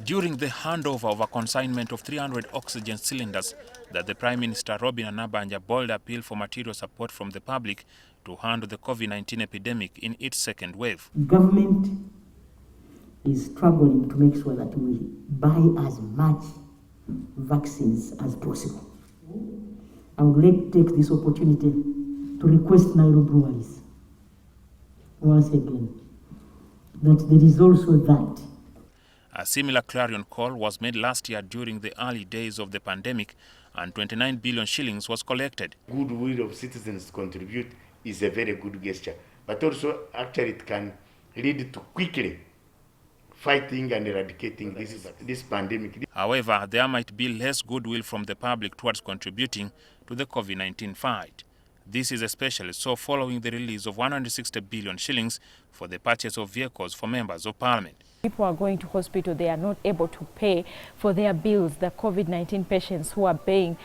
During the handover of a consignment of 300 oxygen cylinders that the Prime Minister Robin Anabanja bold appeal for material support from the public to handle the COVID-19 epidemic in its second wave. Government is struggling to make sure that we buy as much vaccines as possible. I would like to take this opportunity to request Nairo breweries once again that there is also that. A similar clarion call was made last year during the early days of the pandemic, and 29 billion shillings was collected. Goodwill of citizens to contribute is a very good gesture, but also actually it can lead to quickly fighting and eradicating this pandemic. However, there might be less goodwill from the public towards contributing to the COVID-19 fight. This is especially so following the release of 160 billion shillings for the purchase of vehicles for members of parliament. People are going to hospital, they are not able to pay for their bills. The COVID-19 patients who are paying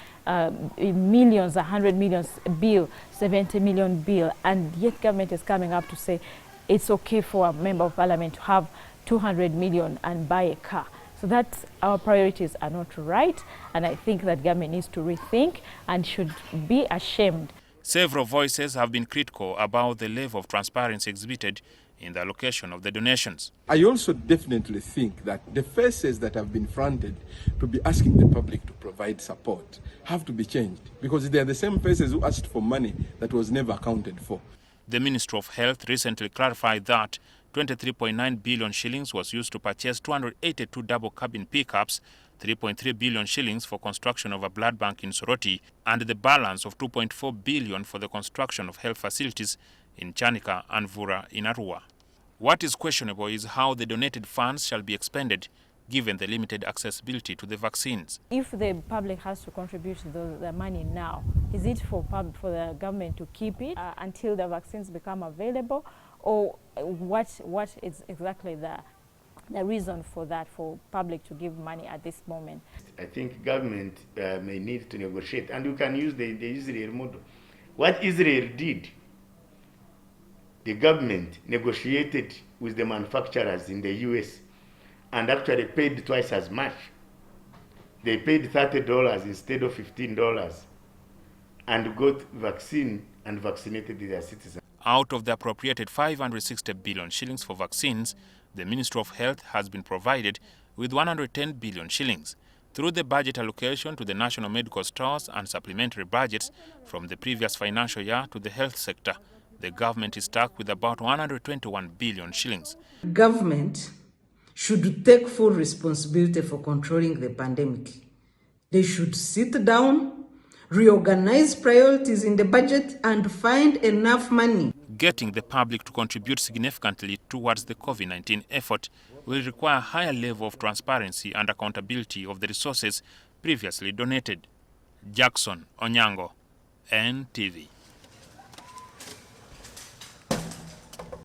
millions, 100 million bill, 70 million bill, and yet government is coming up to say it's okay for a member of parliament to have 200 million and buy a car. So that's, our priorities are not right, and I think that government needs to rethink and should be ashamed. Several voices have been critical about the level of transparency exhibited in the allocation of the donations. I also definitely think that the faces that have been fronted to be asking the public to provide support have to be changed, because they are the same faces who asked for money that was never accounted for. The Ministry of Health recently clarified that 23.9 billion shillings was used to purchase 282 double-cabin pickups, 3.3 billion shillings for construction of a blood bank in Soroti, and the balance of 2.4 billion for the construction of health facilities in Chanika and Vura in Arua. What is questionable is how the donated funds shall be expended, given the limited accessibility to the vaccines. If the public has to contribute the money now, is it for the government to keep it until the vaccines become available, or what is exactly the reason for that, for public to give money at this moment? I think government may need to negotiate, and you can use the Israel model. What Israel did, the government negotiated with the manufacturers in the US and actually paid twice as much. They paid $30 instead of $15 and got vaccine and vaccinated their citizens. Out of the appropriated 560 billion shillings for vaccines, the Ministry of Health has been provided with 110 billion shillings. Through the budget allocation to the national medical stores and supplementary budgets from the previous financial year to the health sector, the government is stuck with about 121 billion shillings. Government should take full responsibility for controlling the pandemic. They should sit down, reorganize priorities in the budget, and find enough money. Getting the public to contribute significantly towards the COVID-19 effort will require a higher level of transparency and accountability of the resources previously donated. Jackson Onyango, NTV.